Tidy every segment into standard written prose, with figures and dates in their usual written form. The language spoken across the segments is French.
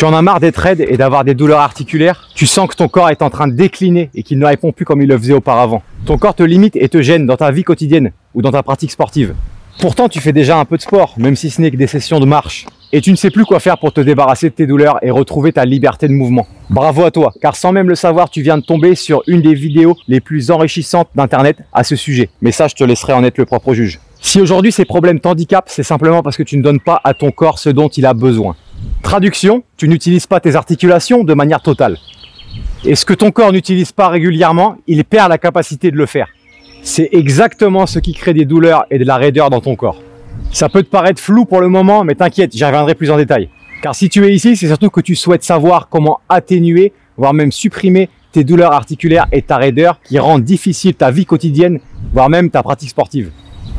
Tu en as marre d'être raide et d'avoir des douleurs articulaires? Tu sens que ton corps est en train de décliner et qu'il ne répond plus comme il le faisait auparavant. Ton corps te limite et te gêne dans ta vie quotidienne ou dans ta pratique sportive. Pourtant, tu fais déjà un peu de sport, même si ce n'est que des sessions de marche. Et tu ne sais plus quoi faire pour te débarrasser de tes douleurs et retrouver ta liberté de mouvement. Bravo à toi, car sans même le savoir, tu viens de tomber sur une des vidéos les plus enrichissantes d'Internet à ce sujet. Mais ça, je te laisserai en être le propre juge. Si aujourd'hui ces problèmes t'handicapent, c'est simplement parce que tu ne donnes pas à ton corps ce dont il a besoin. Traduction, tu n'utilises pas tes articulations de manière totale. Et ce que ton corps n'utilise pas régulièrement, il perd la capacité de le faire. C'est exactement ce qui crée des douleurs et de la raideur dans ton corps. Ça peut te paraître flou pour le moment, mais t'inquiète, j'y reviendrai plus en détail. Car si tu es ici, c'est surtout que tu souhaites savoir comment atténuer, voire même supprimer tes douleurs articulaires et ta raideur qui rendent difficile ta vie quotidienne, voire même ta pratique sportive.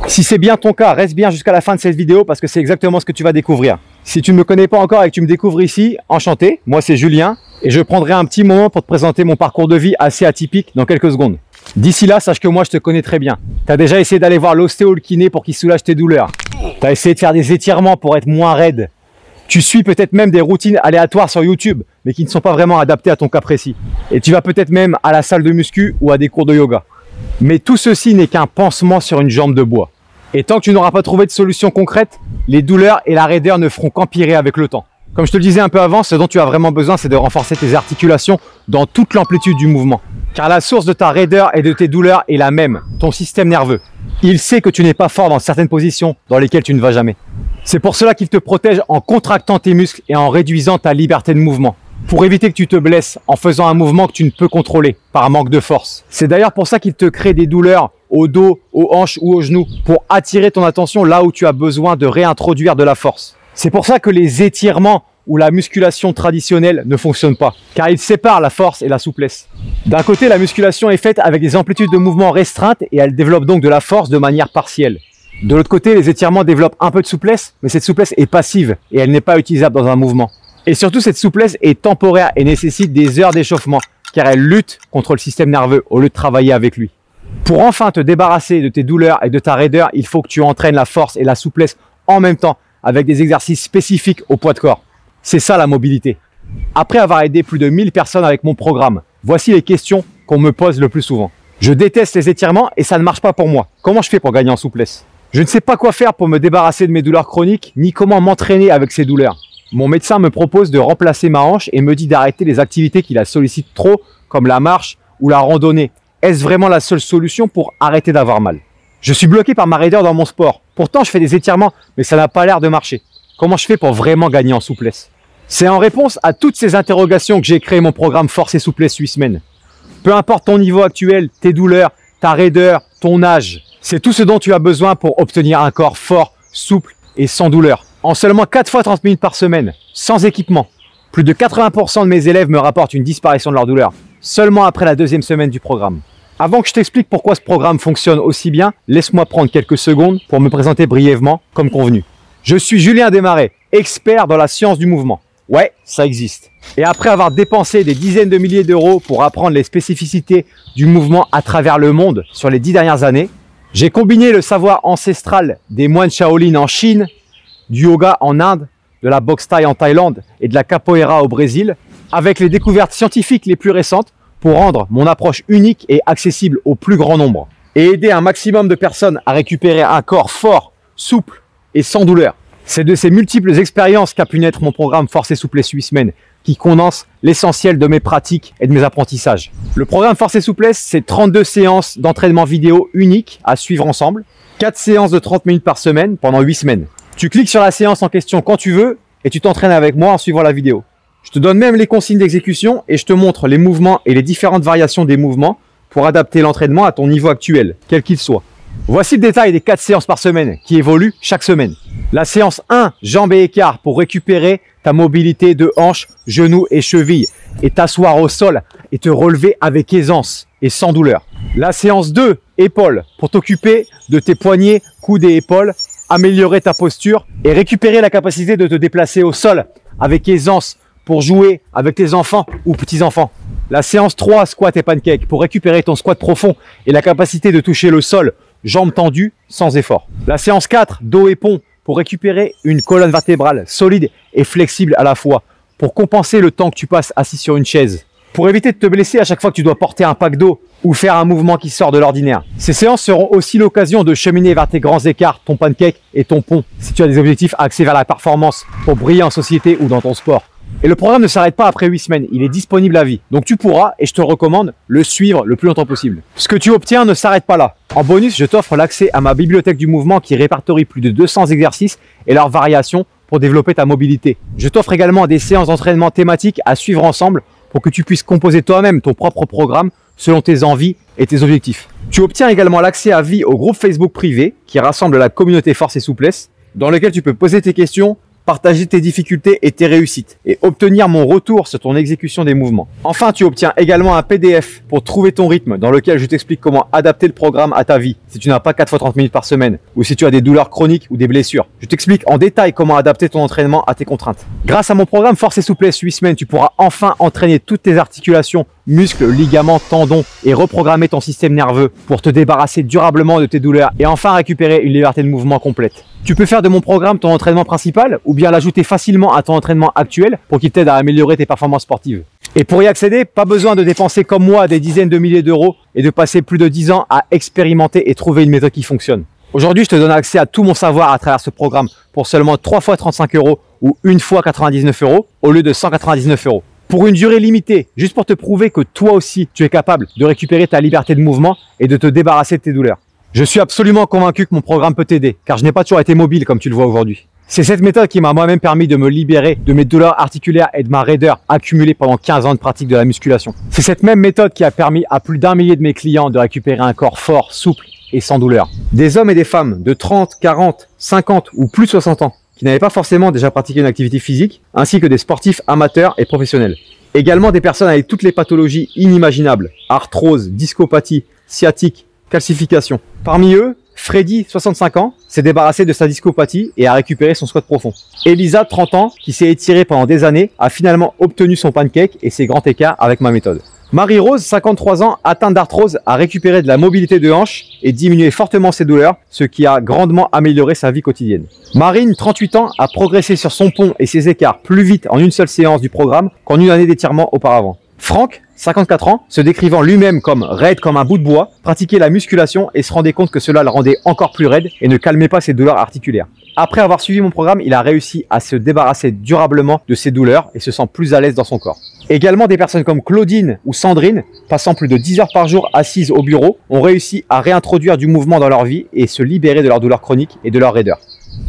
Si c'est bien ton cas, reste bien jusqu'à la fin de cette vidéo parce que c'est exactement ce que tu vas découvrir. Si tu ne me connais pas encore et que tu me découvres ici, enchanté, moi c'est Julien et je prendrai un petit moment pour te présenter mon parcours de vie assez atypique dans quelques secondes. D'ici là, sache que moi je te connais très bien. Tu as déjà essayé d'aller voir l'ostéo ou le kiné pour qu'il soulage tes douleurs. Tu as essayé de faire des étirements pour être moins raide. Tu suis peut-être même des routines aléatoires sur YouTube, mais qui ne sont pas vraiment adaptées à ton cas précis. Et tu vas peut-être même à la salle de muscu ou à des cours de yoga. Mais tout ceci n'est qu'un pansement sur une jambe de bois. Et tant que tu n'auras pas trouvé de solution concrète, les douleurs et la raideur ne feront qu'empirer avec le temps. Comme je te le disais un peu avant, ce dont tu as vraiment besoin, c'est de renforcer tes articulations dans toute l'amplitude du mouvement. Car la source de ta raideur et de tes douleurs est la même, ton système nerveux. Il sait que tu n'es pas fort dans certaines positions dans lesquelles tu ne vas jamais. C'est pour cela qu'il te protège en contractant tes muscles et en réduisant ta liberté de mouvement. Pour éviter que tu te blesses en faisant un mouvement que tu ne peux contrôler par manque de force. C'est d'ailleurs pour ça qu'il te crée des douleurs au dos, aux hanches ou aux genoux, pour attirer ton attention là où tu as besoin de réintroduire de la force. C'est pour ça que les étirements ou la musculation traditionnelle ne fonctionnent pas, car ils séparent la force et la souplesse. D'un côté, la musculation est faite avec des amplitudes de mouvement restreintes et elle développe donc de la force de manière partielle. De l'autre côté, les étirements développent un peu de souplesse, mais cette souplesse est passive et elle n'est pas utilisable dans un mouvement. Et surtout, cette souplesse est temporaire et nécessite des heures d'échauffement, car elle lutte contre le système nerveux au lieu de travailler avec lui. Pour enfin te débarrasser de tes douleurs et de ta raideur, il faut que tu entraînes la force et la souplesse en même temps, avec des exercices spécifiques au poids de corps. C'est ça la mobilité. Après avoir aidé plus de 1000 personnes avec mon programme, voici les questions qu'on me pose le plus souvent. Je déteste les étirements et ça ne marche pas pour moi. Comment je fais pour gagner en souplesse? Je ne sais pas quoi faire pour me débarrasser de mes douleurs chroniques, ni comment m'entraîner avec ces douleurs. Mon médecin me propose de remplacer ma hanche et me dit d'arrêter les activités qui la sollicitent trop, comme la marche ou la randonnée. Est-ce vraiment la seule solution pour arrêter d'avoir mal? Je suis bloqué par ma raideur dans mon sport. Pourtant, je fais des étirements, mais ça n'a pas l'air de marcher. Comment je fais pour vraiment gagner en souplesse? C'est en réponse à toutes ces interrogations que j'ai créé mon programme Force et Souplesse 8 semaines. Peu importe ton niveau actuel, tes douleurs, ta raideur, ton âge, c'est tout ce dont tu as besoin pour obtenir un corps fort, souple et sans douleur. En seulement 4 fois 30 minutes par semaine, sans équipement. Plus de 80% de mes élèves me rapportent une disparition de leur douleur, seulement après la 2e semaine du programme. Avant que je t'explique pourquoi ce programme fonctionne aussi bien, laisse-moi prendre quelques secondes pour me présenter brièvement, comme convenu. Je suis Julien Desmarais, expert dans la science du mouvement. Ouais, ça existe. Et après avoir dépensé des dizaines de milliers d'euros pour apprendre les spécificités du mouvement à travers le monde sur les 10 dernières années, j'ai combiné le savoir ancestral des moines Shaolin en Chine, du yoga en Inde, de la boxe thaï en Thaïlande et de la capoeira au Brésil, avec les découvertes scientifiques les plus récentes pour rendre mon approche unique et accessible au plus grand nombre et aider un maximum de personnes à récupérer un corps fort, souple et sans douleur. C'est de ces multiples expériences qu'a pu naître mon programme Force et Souplesse 8 semaines qui condense l'essentiel de mes pratiques et de mes apprentissages. Le programme Force et Souplesse, c'est 32 séances d'entraînement vidéo uniques à suivre ensemble, 4 séances de 30 minutes par semaine pendant 8 semaines. Tu cliques sur la séance en question quand tu veux et tu t'entraînes avec moi en suivant la vidéo. Je te donne même les consignes d'exécution et je te montre les mouvements et les différentes variations des mouvements pour adapter l'entraînement à ton niveau actuel, quel qu'il soit. Voici le détail des 4 séances par semaine qui évoluent chaque semaine. La séance 1, jambes et écarts pour récupérer ta mobilité de hanches, genoux et chevilles et t'asseoir au sol et te relever avec aisance et sans douleur. La séance 2, épaules pour t'occuper de tes poignets, coudes et épaules, améliorer ta posture et récupérer la capacité de te déplacer au sol avec aisance pour jouer avec tes enfants ou petits-enfants. La séance 3, squat et pancake pour récupérer ton squat profond et la capacité de toucher le sol, jambes tendues, sans effort. La séance 4, dos et pont pour récupérer une colonne vertébrale solide et flexible à la fois pour compenser le temps que tu passes assis sur une chaise. Pour éviter de te blesser à chaque fois que tu dois porter un pack d'eau ou faire un mouvement qui sort de l'ordinaire. Ces séances seront aussi l'occasion de cheminer vers tes grands écarts, ton pancake et ton pont, si tu as des objectifs axés vers la performance pour briller en société ou dans ton sport. Et le programme ne s'arrête pas après 8 semaines, il est disponible à vie. Donc tu pourras, et je te recommande, le suivre le plus longtemps possible. Ce que tu obtiens ne s'arrête pas là. En bonus, je t'offre l'accès à ma bibliothèque du mouvement qui répertorie plus de 200 exercices et leurs variations pour développer ta mobilité. Je t'offre également des séances d'entraînement thématiques à suivre ensemble pour que tu puisses composer toi-même ton propre programme selon tes envies et tes objectifs. Tu obtiens également l'accès à vie au groupe Facebook privé qui rassemble la communauté Force et Souplesse, dans lequel tu peux poser tes questions, partager tes difficultés et tes réussites et obtenir mon retour sur ton exécution des mouvements. Enfin, tu obtiens également un PDF pour trouver ton rythme dans lequel je t'explique comment adapter le programme à ta vie si tu n'as pas 4 fois 30 minutes par semaine ou si tu as des douleurs chroniques ou des blessures. Je t'explique en détail comment adapter ton entraînement à tes contraintes. Grâce à mon programme Force et Souplesse 8 semaines, tu pourras enfin entraîner toutes tes articulations, muscles, ligaments, tendons et reprogrammer ton système nerveux pour te débarrasser durablement de tes douleurs et enfin récupérer une liberté de mouvement complète. Tu peux faire de mon programme ton entraînement principal ou bien l'ajouter facilement à ton entraînement actuel pour qu'il t'aide à améliorer tes performances sportives. Et pour y accéder, pas besoin de dépenser comme moi des dizaines de milliers d'euros et de passer plus de 10 ans à expérimenter et trouver une méthode qui fonctionne. Aujourd'hui, je te donne accès à tout mon savoir à travers ce programme pour seulement 3 fois 35 euros ou 1 fois 99 euros au lieu de 199 euros. Pour une durée limitée, juste pour te prouver que toi aussi, tu es capable de récupérer ta liberté de mouvement et de te débarrasser de tes douleurs. Je suis absolument convaincu que mon programme peut t'aider, car je n'ai pas toujours été mobile comme tu le vois aujourd'hui. C'est cette méthode qui m'a moi-même permis de me libérer de mes douleurs articulaires et de ma raideur accumulée pendant 15 ans de pratique de la musculation. C'est cette même méthode qui a permis à plus d'1 millier de mes clients de récupérer un corps fort, souple et sans douleur. Des hommes et des femmes de 30, 40, 50 ou plus de 60 ans qui n'avaient pas forcément déjà pratiqué une activité physique, ainsi que des sportifs amateurs et professionnels. Également des personnes avec toutes les pathologies inimaginables, arthrose, discopathie, sciatique, calcification. Parmi eux, Freddy, 65 ans, s'est débarrassé de sa discopathie et a récupéré son squat profond. Elisa, 30 ans, qui s'est étirée pendant des années, a finalement obtenu son pancake et ses grands écarts avec ma méthode. Marie-Rose, 53 ans, atteinte d'arthrose, a récupéré de la mobilité de hanche et diminué fortement ses douleurs, ce qui a grandement amélioré sa vie quotidienne. Marine, 38 ans, a progressé sur son pont et ses écarts plus vite en une seule séance du programme qu'en une année d'étirement auparavant. Franck, 54 ans, se décrivant lui-même comme raide comme un bout de bois, pratiquait la musculation et se rendait compte que cela le rendait encore plus raide et ne calmait pas ses douleurs articulaires. Après avoir suivi mon programme, il a réussi à se débarrasser durablement de ses douleurs et se sent plus à l'aise dans son corps. Également, des personnes comme Claudine ou Sandrine, passant plus de 10 heures par jour assises au bureau, ont réussi à réintroduire du mouvement dans leur vie et se libérer de leurs douleurs chroniques et de leur raideur.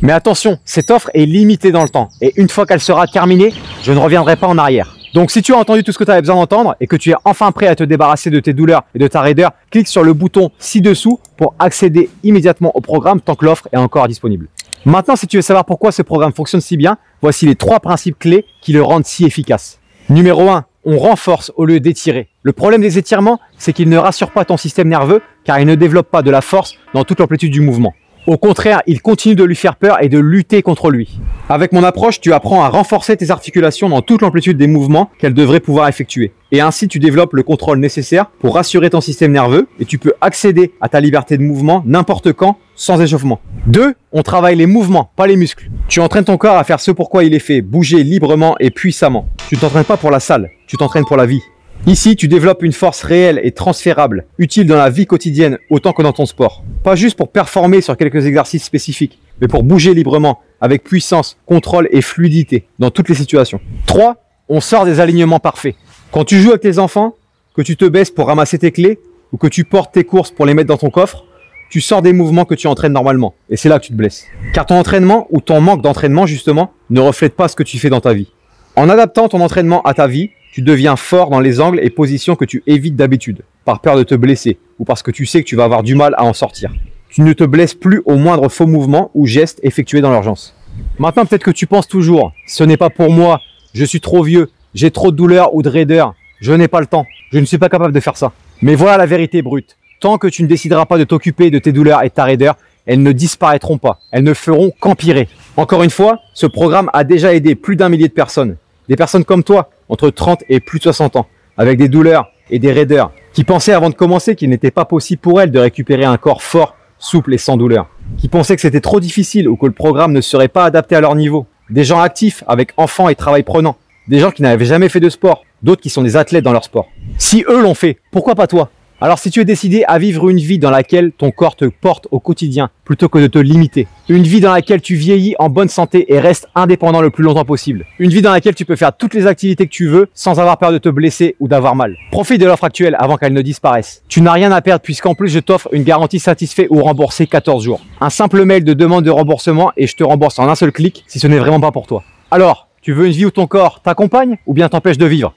Mais attention, cette offre est limitée dans le temps et une fois qu'elle sera terminée, je ne reviendrai pas en arrière. Donc si tu as entendu tout ce que tu avais besoin d'entendre et que tu es enfin prêt à te débarrasser de tes douleurs et de ta raideur, clique sur le bouton ci-dessous pour accéder immédiatement au programme tant que l'offre est encore disponible. Maintenant, si tu veux savoir pourquoi ce programme fonctionne si bien, voici les 3 principes clés qui le rendent si efficace. Numéro 1, on renforce au lieu d'étirer. Le problème des étirements, c'est qu'ils ne rassurent pas ton système nerveux car ils ne développent pas de la force dans toute l'amplitude du mouvement. Au contraire, il continue de lui faire peur et de lutter contre lui. Avec mon approche, tu apprends à renforcer tes articulations dans toute l'amplitude des mouvements qu'elles devraient pouvoir effectuer. Et ainsi, tu développes le contrôle nécessaire pour rassurer ton système nerveux et tu peux accéder à ta liberté de mouvement n'importe quand, sans échauffement. 2. On travaille les mouvements, pas les muscles. Tu entraînes ton corps à faire ce pourquoi il est fait, bouger librement et puissamment. Tu ne t'entraînes pas pour la salle, tu t'entraînes pour la vie. Ici, tu développes une force réelle et transférable, utile dans la vie quotidienne autant que dans ton sport. Pas juste pour performer sur quelques exercices spécifiques, mais pour bouger librement, avec puissance, contrôle et fluidité, dans toutes les situations. 3. On sort des alignements parfaits. Quand tu joues avec tes enfants, que tu te baisses pour ramasser tes clés, ou que tu portes tes courses pour les mettre dans ton coffre, tu sors des mouvements que tu entraînes normalement. Et c'est là que tu te blesses. Car ton entraînement, ou ton manque d'entraînement justement, ne reflète pas ce que tu fais dans ta vie. En adaptant ton entraînement à ta vie, tu deviens fort dans les angles et positions que tu évites d'habitude, par peur de te blesser ou parce que tu sais que tu vas avoir du mal à en sortir. Tu ne te blesses plus au moindre faux mouvement ou geste effectué dans l'urgence. Maintenant, peut-être que tu penses toujours, ce n'est pas pour moi, je suis trop vieux, j'ai trop de douleurs ou de raideur, je n'ai pas le temps, je ne suis pas capable de faire ça. Mais voilà la vérité brute. Tant que tu ne décideras pas de t'occuper de tes douleurs et de ta raideur, elles ne disparaîtront pas, elles ne feront qu'empirer. Encore une fois, ce programme a déjà aidé plus d'1 millier de personnes. Des personnes comme toi, entre 30 et plus de 60 ans, avec des douleurs et des raideurs, qui pensaient avant de commencer qu'il n'était pas possible pour elles de récupérer un corps fort, souple et sans douleur, qui pensaient que c'était trop difficile ou que le programme ne serait pas adapté à leur niveau, des gens actifs avec enfants et travail prenant, Des gens qui n'avaient jamais fait de sport, d'autres qui sont des athlètes dans leur sport. Si eux l'ont fait, pourquoi pas toi? Alors si tu es décidé à vivre une vie dans laquelle ton corps te porte au quotidien, plutôt que de te limiter, une vie dans laquelle tu vieillis en bonne santé et restes indépendant le plus longtemps possible, une vie dans laquelle tu peux faire toutes les activités que tu veux sans avoir peur de te blesser ou d'avoir mal, profite de l'offre actuelle avant qu'elle ne disparaisse. Tu n'as rien à perdre puisqu'en plus je t'offre une garantie satisfait ou remboursée 14 jours. Un simple mail de demande de remboursement et je te rembourse en un seul clic si ce n'est vraiment pas pour toi. Alors, tu veux une vie où ton corps t'accompagne ou bien t'empêche de vivre?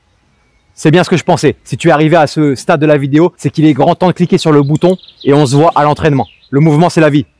C'est bien ce que je pensais. Si tu es arrivé à ce stade de la vidéo, c'est qu'il est grand temps de cliquer sur le bouton et on se voit à l'entraînement. Le mouvement, c'est la vie.